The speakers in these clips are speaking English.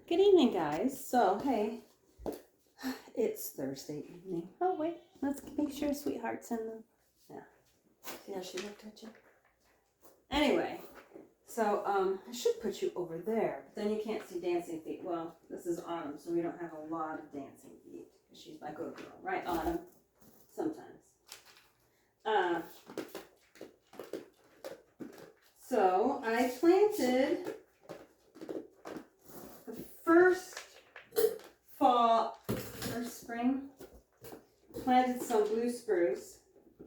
Good evening, guys. So, hey, it's Thursday evening. Oh, wait, let's make sure Sweetheart's in the... Yeah. See how she looked at you? Anyway, so, I should put you over there, but then you can't see dancing feet. Well, this is Autumn, so we don't have a lot of dancing feet, because she's my good girl. Right, Autumn? Sometimes. So, I planted the first spring, planted some blue spruce. I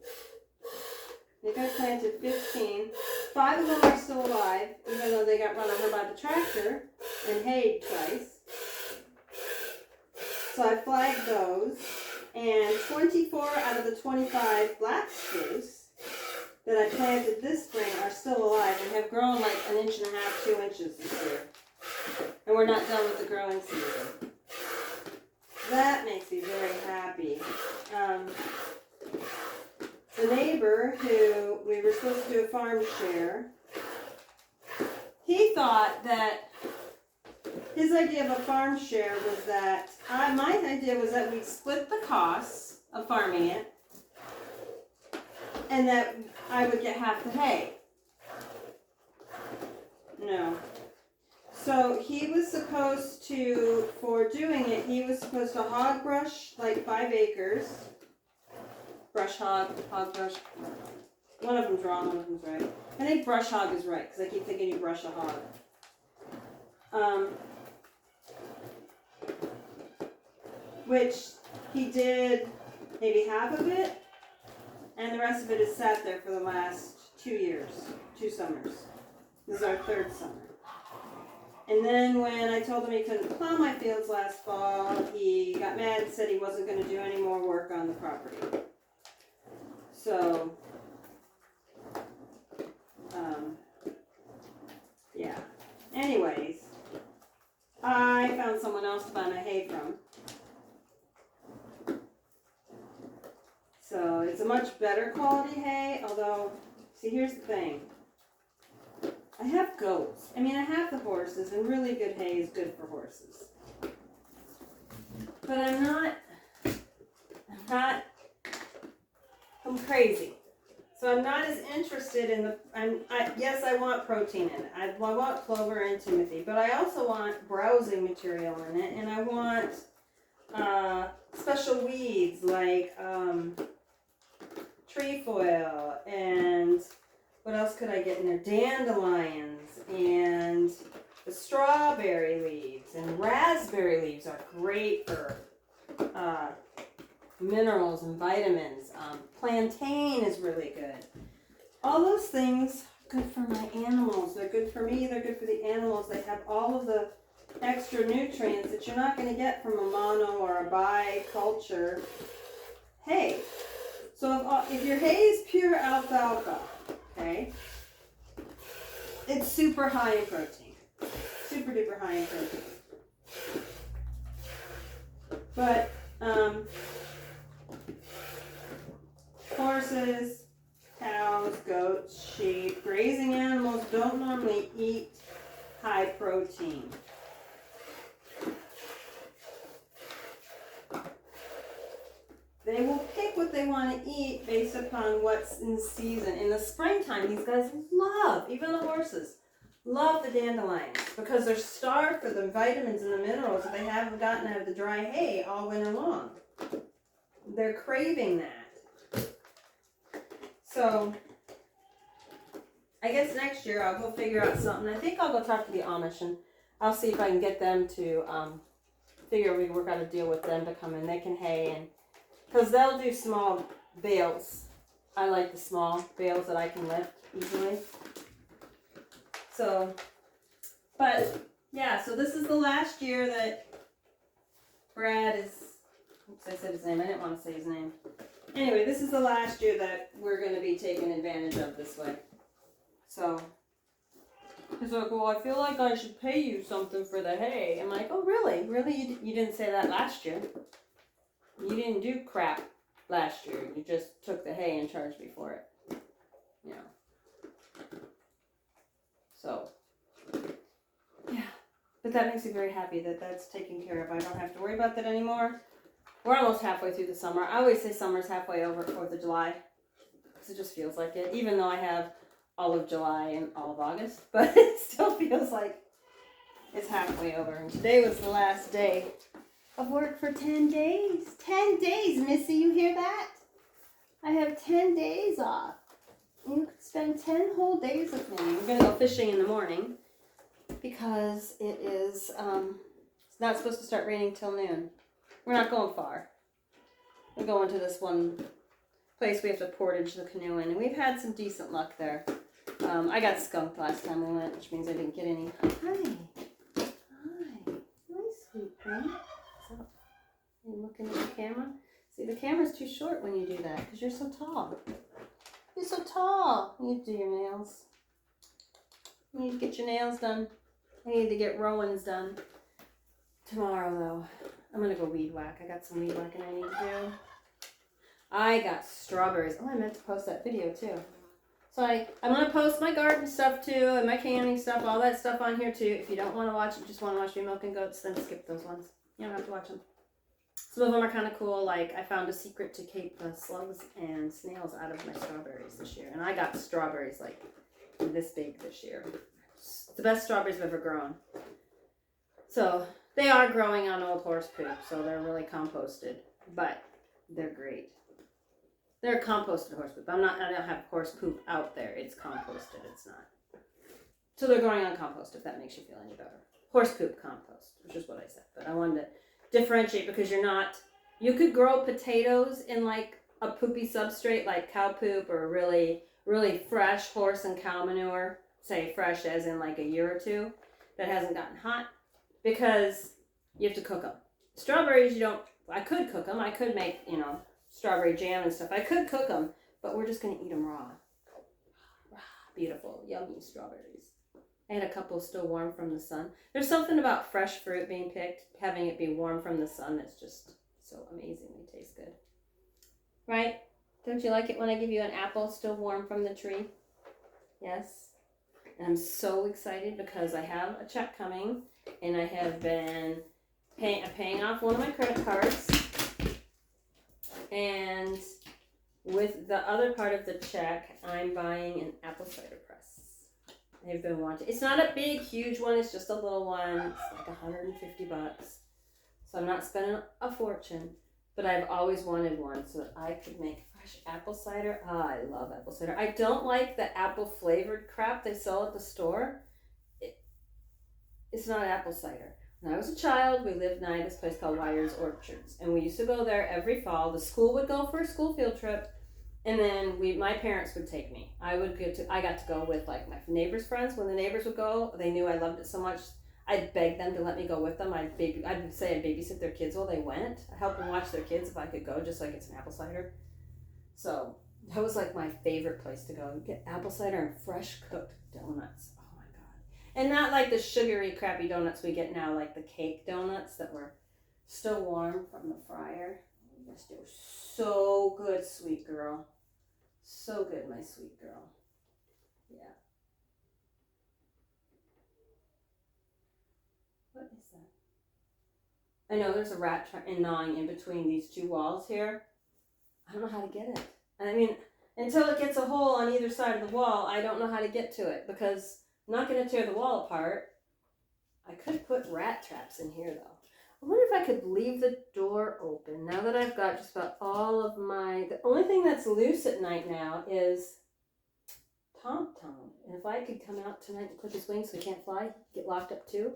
think I planted 15. 5 of them are still alive, even though they got run over by the tractor and hayed twice. So I flagged those. And 24 out of the 25 black spruce that I planted this spring are still alive and have grown like 1.5 inches, 2 inches this year. And we're not done with the growing season. That makes me very happy. The neighbor who we were supposed to do a farm share, he thought that his idea of a farm share was that, my idea was that we'd split the costs of farming it and that I would get half the hay. No. So he was supposed to, for doing it, he was supposed to hog brush like 5 acres. Brush hog brush. One of them's wrong, one of them's right. I think brush hog is right, because I keep thinking you brush a hog. Which he did maybe half of it, and the rest of it has sat there for the last 2 years, 2 summers. This is our 3rd summer. And then when I told him he couldn't plow my fields last fall, he got mad and said he wasn't going to do any more work on the property. So, yeah. Anyways, I found someone else to buy my hay from. So it's a much better quality hay, although, see, here's the thing. I have goats. I mean, I have the horses, and really good hay is good for horses. But I'm crazy. So I'm not as interested in yes, I want protein in it. I want clover and timothy, but I also want browsing material in it, and I want special weeds like trefoil, and what else could I get in there? Dandelions, and the strawberry leaves, and raspberry leaves are great for minerals and vitamins. Plantain is really good. All those things are good for my animals. They're good for me. They're good for the animals. They have all of the extra nutrients that you're not going to get from a mono or a biculture hay. So if your hay is pure alfalfa, okay, it's super high in protein. Super duper high in protein. But horses, cows, goats, sheep, grazing animals don't normally eat high protein. They will pick what they want to eat based upon what's in season. In the springtime, these guys love, even the horses, love the dandelions because they're starved for the vitamins and the minerals that they haven't gotten out of the dry hay all winter long. They're craving that. So, I guess next year I'll go figure out something. I think I'll go talk to the Amish and I'll see if I can get them to figure we work out a deal with them to come in. They can hay, and because they'll do small bales. I like the small bales that I can lift easily. So, but yeah, so this is the last year that Brad is, oops, I said his name. I didn't want to say his name. Anyway, this is the last year that we're going to be taken advantage of this way. So, he's like, well, I feel like I should pay you something for the hay. I'm like, oh, really? Really? You didn't say that last year. You didn't do crap last year. You just took the hay and charged me for it. You know. So, yeah. But that makes me very happy that that's taken care of. I don't have to worry about that anymore. We're almost halfway through the summer. I always say summer's halfway over at 4th of July. Because it just feels like it. Even though I have all of July and all of August. But it still feels like it's halfway over. And today was the last day of work for 10 days. 10 days, Missy. You hear that? I have 10 days off. You could spend 10 whole days with me. We're going to go fishing in the morning. Because it is, it's not supposed to start raining till noon. We're not going far. We're going to this one place we have to portage the canoe in, and we've had some decent luck there. I got skunked last time we went, which means I didn't get any. Hi. Hi. Hi, sweet thing. What's up? Are you looking at the camera? See, the camera's too short when you do that, because you're so tall. You're so tall. You need to do your nails. You need to get your nails done. I need to get Rowan's done tomorrow, though. I'm going to go weed whack. I got some weed whacking I need to do. I got strawberries. Oh, I meant to post that video, too. So I'm going to post my garden stuff, too, and my canning stuff, all that stuff on here, too. If you don't want to watch it, just want to watch me milking goats, then skip those ones. You don't have to watch them. Some of them are kind of cool. Like, I found a secret to keep the slugs and snails out of my strawberries this year. And I got strawberries, like, this big this year. It's the best strawberries I've ever grown. So they are growing on old horse poop, so they're really composted, but they're great. They're composted horse poop. I don't have horse poop out there. It's composted. It's not. So they're growing on compost, if that makes you feel any better. Horse poop compost, which is what I said. But I wanted to differentiate because you could grow potatoes in like a poopy substrate like cow poop or really, really fresh horse and cow manure. Say fresh as in like a year or two that hasn't gotten hot, because you have to cook them. Strawberries, I could cook them. I could make, strawberry jam and stuff. I could cook them, but we're just going to eat them raw. Beautiful, yummy strawberries. I had a couple still warm from the sun. There's something about fresh fruit being picked, having it be warm from the sun, that's just so amazingly tastes good. Right? Don't you like it when I give you an apple still warm from the tree? Yes? And I'm so excited because I have a check coming, and I have been paying off one of my credit cards, and with the other part of the check, I'm buying an apple cider press. I've been wanting. It's not a big, huge one. It's just a little one. It's like $150. So I'm not spending a fortune, but I've always wanted one so that I could make fresh apple cider. Oh, I love apple cider. I don't like the apple flavored crap they sell at the store. It's not apple cider. When I was a child, we lived nigh this place called Wyer's Orchards, and we used to go there every fall. The school would go for a school field trip, and then my parents would take me. I got to go with like my neighbors' friends. When the neighbors would go, they knew I loved it so much. I'd beg them to let me go with them. I'd say I'd babysit their kids while they went. I help them watch their kids if I could go, just like it's an apple cider. So that was like my favorite place to go. Get apple cider and fresh cooked donuts. Oh my God. And not like the sugary crappy donuts we get now, like the cake donuts that were still warm from the fryer. Yes, they were so good, sweet girl. So good, my sweet girl. Yeah. What is that? I know there's a rat gnawing in between these two walls here. I don't know how to get it. I mean, until it gets a hole on either side of the wall, I don't know how to get to it because I'm not going to tear the wall apart. I could put rat traps in here, though. I wonder if I could leave the door open now that I've got just about all of the only thing that's loose at night now is Tom Tom. And if I could come out tonight and clip his wings so he can't fly, get locked up too,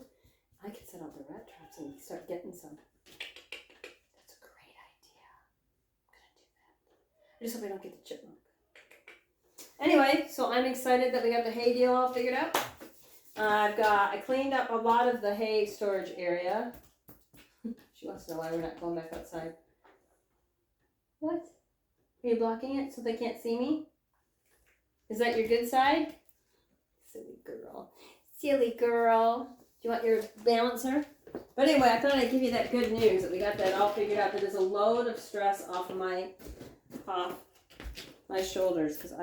I could set out the rat traps and start getting some. That's a great idea. I'm going to do that. I just hope I don't get the chipmunk. Anyway, so I'm excited that we got the hay deal all figured out. I cleaned up a lot of the hay storage area. She wants to know why we're not going back outside. What? Are you blocking it so they can't see me? Is that your good side? Silly girl. Silly girl. Do you want your balancer? But anyway, I thought I'd give you that good news that we got that all figured out. That is a load of stress off my shoulders because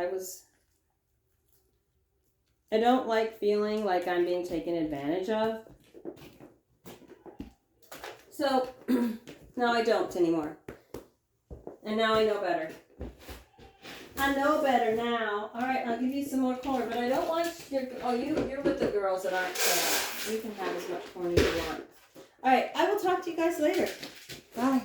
I don't like feeling like I'm being taken advantage of. So, now I don't anymore. And now I know better. I know better now. All right, I'll give you some more corn, but I don't want your, oh, you're with the girls that aren't, you can have as much corn as you want. All right, I will talk to you guys later. Bye.